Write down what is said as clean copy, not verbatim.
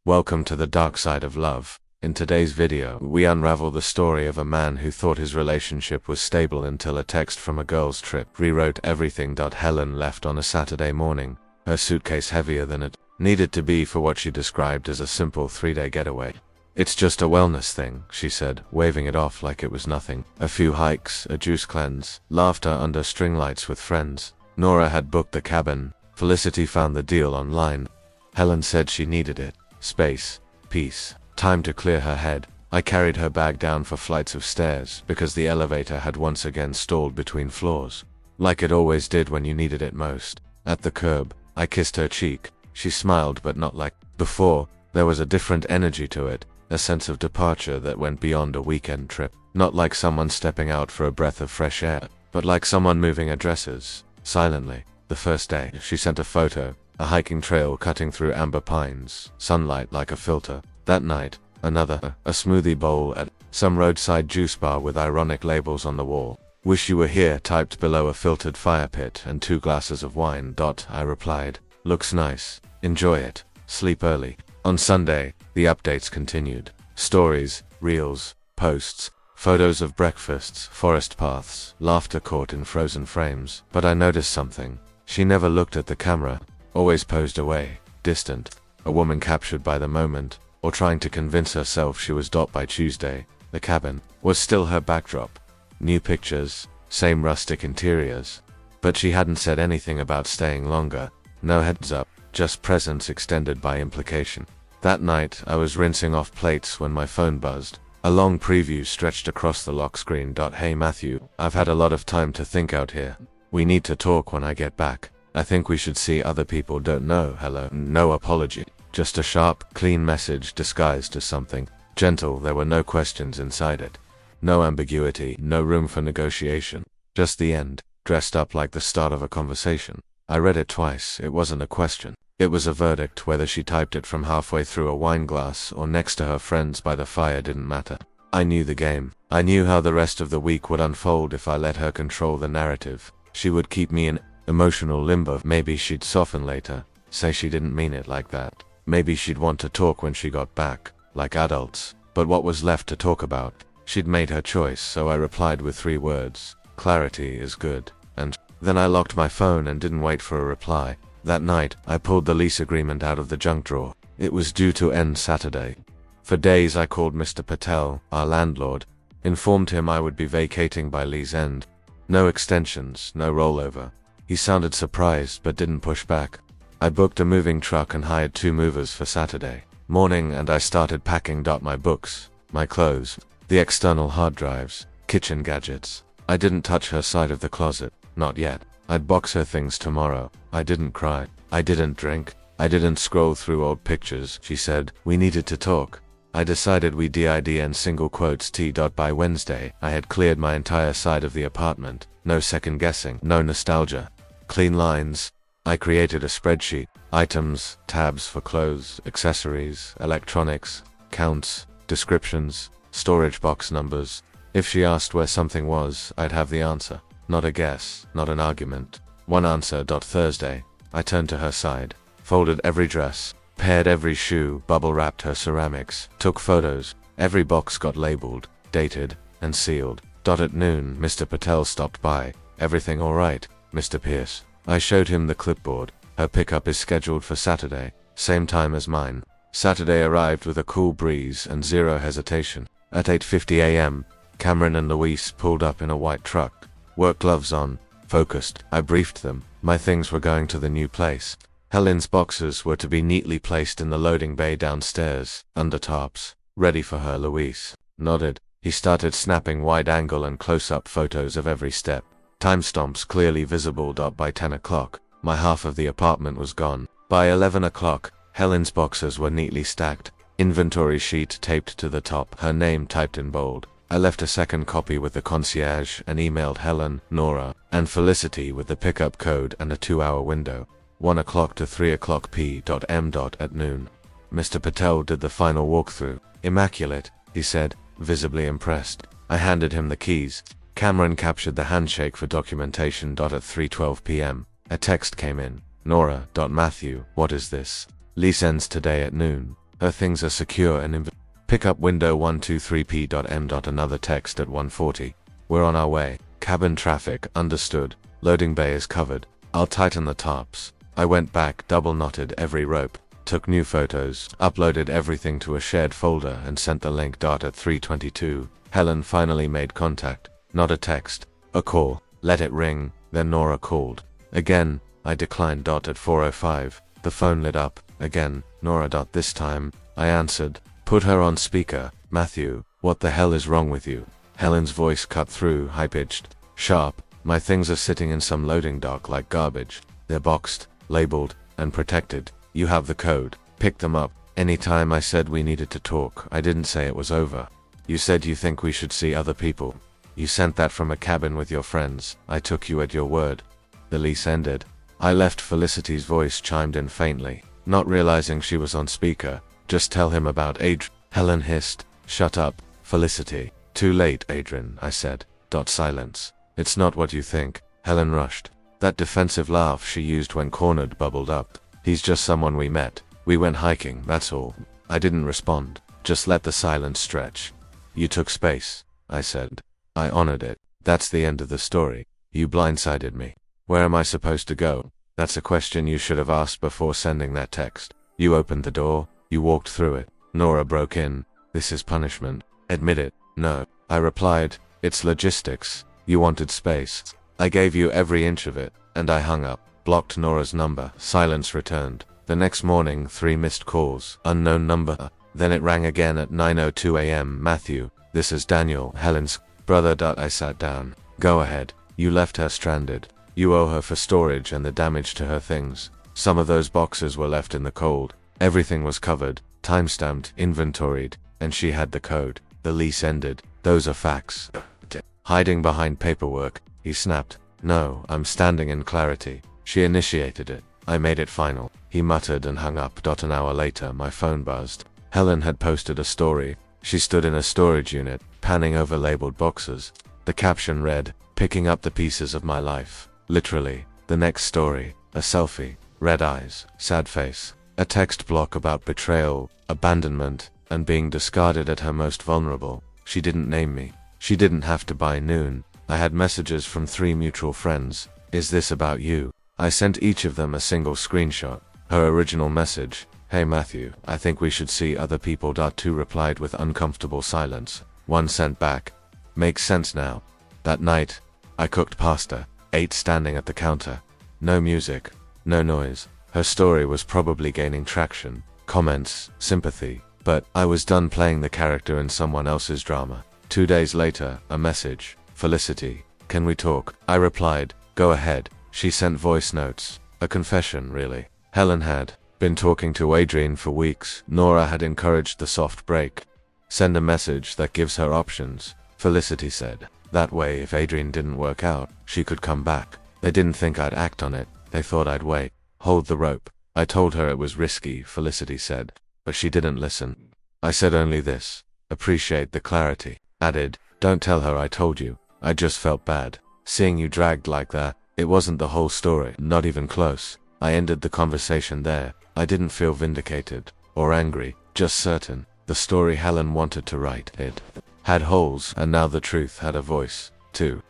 Welcome to the dark side of love. In today's video, we unravel the story of a man who thought his relationship was stable until a text from a girl's trip rewrote everything. Helen left on a Saturday morning, her suitcase heavier than it needed to be for what she described as a simple 3-day getaway. "It's just a wellness thing," she said, waving it off like it was nothing. A few hikes, a juice cleanse, laughter under string lights with friends. Nora had booked the cabin. Felicity found the deal online. Helen said she needed it. Space, peace, time to clear her head. I carried her bag down 4 flights of stairs because the elevator had once again stalled between floors, like it always did when you needed it most. At the curb, I kissed her cheek. She smiled, but not like before. There was a different energy to it, a sense of departure that went beyond a weekend trip. Not like someone stepping out for a breath of fresh air, but like someone moving addresses, silently. The first day, she sent a photo, a hiking trail cutting through amber pines, sunlight like a filter. That night, another, a smoothie bowl at some roadside juice bar with ironic labels on the wall. "Wish you were here," typed below a filtered fire pit, and 2 glasses of wine. I replied. "Looks nice. Enjoy it. Sleep early." On Sunday, the updates continued. Stories, reels, posts, photos of breakfasts, forest paths, laughter caught in frozen frames. But I noticed something. She never looked at the camera, always posed away, distant, a woman captured by the moment, or trying to convince herself she was . By Tuesday, the cabin was still her backdrop. New pictures, same rustic interiors. But she hadn't said anything about staying longer. No heads up, just presence extended by implication. That night, I was rinsing off plates when my phone buzzed. A long preview stretched across the lock screen. "Hey Matthew, I've had a lot of time to think out here. We need to talk when I get back. I think we should see other people. Don't know. Hello." No apology. Just a sharp, clean message disguised as something gentle. There were no questions inside it. No ambiguity, no room for negotiation. Just the end, dressed up like the start of a conversation. I read it twice. It wasn't a question. It was a verdict. Whether she typed it from halfway through a wine glass or next to her friends by the fire didn't matter. I knew the game. I knew how the rest of the week would unfold if I let her control the narrative. She would keep me in emotional limbo. Maybe she'd soften later, say she didn't mean it like that. Maybe she'd want to talk when she got back, like adults. But what was left to talk about? She'd made her choice, so I replied with 3 words. Clarity is good. And then I locked my phone and didn't wait for a reply. That night, I pulled the lease agreement out of the junk drawer. It was due to end Saturday. For days I called Mr. Patel, our landlord, informed him I would be vacating by lease end. No extensions, no rollover. He sounded surprised but didn't push back. I booked a moving truck and hired 2 movers for Saturday morning, and I started packing. My books, my clothes, the external hard drives, kitchen gadgets. I didn't touch her side of the closet, not yet. I'd box her things tomorrow. I didn't cry. I didn't drink. I didn't scroll through old pictures. She said, "We needed to talk." I decided we did and single quotes T. By Wednesday, I had cleared my entire side of the apartment. No second guessing, no nostalgia. Clean lines. I created a spreadsheet. Items, tabs for clothes, accessories, electronics, counts, descriptions, storage box numbers. If she asked where something was, I'd have the answer. Not a guess, not an argument. One answer. Thursday, I turned to her side, folded every dress, paired every shoe, bubble wrapped her ceramics, took photos. Every box got labeled, dated, and sealed. At noon, Mr. Patel stopped by. "Everything all right, Mr. Pierce?" I showed him the clipboard. Her pickup is scheduled for Saturday, same time as mine. Saturday arrived with a cool breeze and 0 hesitation. At 8:50 a.m., Cameron and Luis pulled up in a white truck. Work gloves on, focused. I briefed them. My things were going to the new place. Helen's boxes were to be neatly placed in the loading bay downstairs, under tarps, ready for her. Luis nodded. He started snapping wide-angle and close-up photos of every step. Timestamps clearly visible. By 10 o'clock, my half of the apartment was gone. By 11 o'clock, Helen's boxes were neatly stacked, inventory sheet taped to the top, her name typed in bold. I left a second copy with the concierge and emailed Helen, Nora, and Felicity with the pickup code and a 2-hour window. 1 o'clock to 3 o'clock p.m. At noon, Mr. Patel did the final walkthrough. "Immaculate," he said, visibly impressed. I handed him the keys. Cameron captured the handshake for documentation. At 3:12 p.m., a text came in. "Nora. Matthew, what is this? Lease ends today at noon. Her things are secure and pickup window 123p.m. Another text at 1:40. We're on our way. Cabin traffic, understood. Loading bay is covered. I'll tighten the tarps. I went back, double knotted every rope, took new photos, uploaded everything to a shared folder and sent the link. At 3:22, Helen finally made contact. Not a text, a call. Let it ring, then Nora called. Again, I declined. At 4:05, the phone lit up. Again, Nora. This time, I answered. Put her on speaker. Matthew, what the hell is wrong with you? Helen's voice cut through, high-pitched, sharp. My things are sitting in some loading dock like garbage. They're boxed, labeled, and protected. You have the code. Pick them up. Anytime I said we needed to talk, I didn't say it was over. You said you think we should see other people. You sent that from a cabin with your friends. I took you at your word. The lease ended. I left. Felicity's voice chimed in faintly, not realizing she was on speaker. Just tell him about Adrian. Helen hissed. Shut up, Felicity. Too late, Adrian, I said. Silence. It's not what you think. Helen rushed. That defensive laugh she used when cornered bubbled up. He's just someone we met. We went hiking, that's all. I didn't respond. Just let the silence stretch. You took space, I said. I honored it. That's the end of the story. You blindsided me. Where am I supposed to go? That's a question you should have asked before sending that text. You opened the door. You walked through it. Nora broke in. This is punishment. Admit it. No. I replied. It's logistics. You wanted space. I gave you every inch of it, and I hung up. Blocked Nora's number. Silence returned. The next morning, 3 missed calls. Unknown number. Then it rang again at 9:02 a.m. Matthew, this is Daniel, Helen's brother. I sat down. Go ahead. You left her stranded. You owe her for storage and the damage to her things. Some of those boxes were left in the cold. Everything was covered, timestamped, inventoried, and she had the code. The lease ended. Those are facts. Hiding behind paperwork, he snapped. No, I'm standing in clarity. She initiated it. I made it final. He muttered and hung up. An hour later, my phone buzzed. Helen had posted a story. She stood in a storage unit, panning over labeled boxes. The caption read, "Picking up the pieces of my life." Literally. The next story, a selfie, red eyes, sad face, a text block about betrayal, abandonment, and being discarded at her most vulnerable. She didn't name me. She didn't have to buy noon. I had messages from 3 mutual friends. Is this about you? I sent each of them a single screenshot. Her original message, hey Matthew, I think we should see other people. 2 replied with uncomfortable silence. 1 sent back, makes sense now. That night, I cooked pasta, ate standing at the counter. No music, no noise. Her story was probably gaining traction, comments, sympathy, but I was done playing the character in someone else's drama. 2 days later, a message, Felicity, can we talk? I replied, go ahead. She sent voice notes, a confession really. Helen had been talking to Adrian for weeks. Nora had encouraged the soft break. Send a message that gives her options, Felicity said. That way if Adrian didn't work out, she could come back. They didn't think I'd act on it. They thought I'd wait. Hold the rope. I told her it was risky, Felicity said, but she didn't listen. I said only this, appreciate the clarity. Added, don't tell her I told you. I just felt bad. Seeing you dragged like that, it wasn't the whole story, not even close. I ended the conversation there. I didn't feel vindicated or angry, just certain. The story Helen wanted to write, it had holes, and now the truth had a voice, too.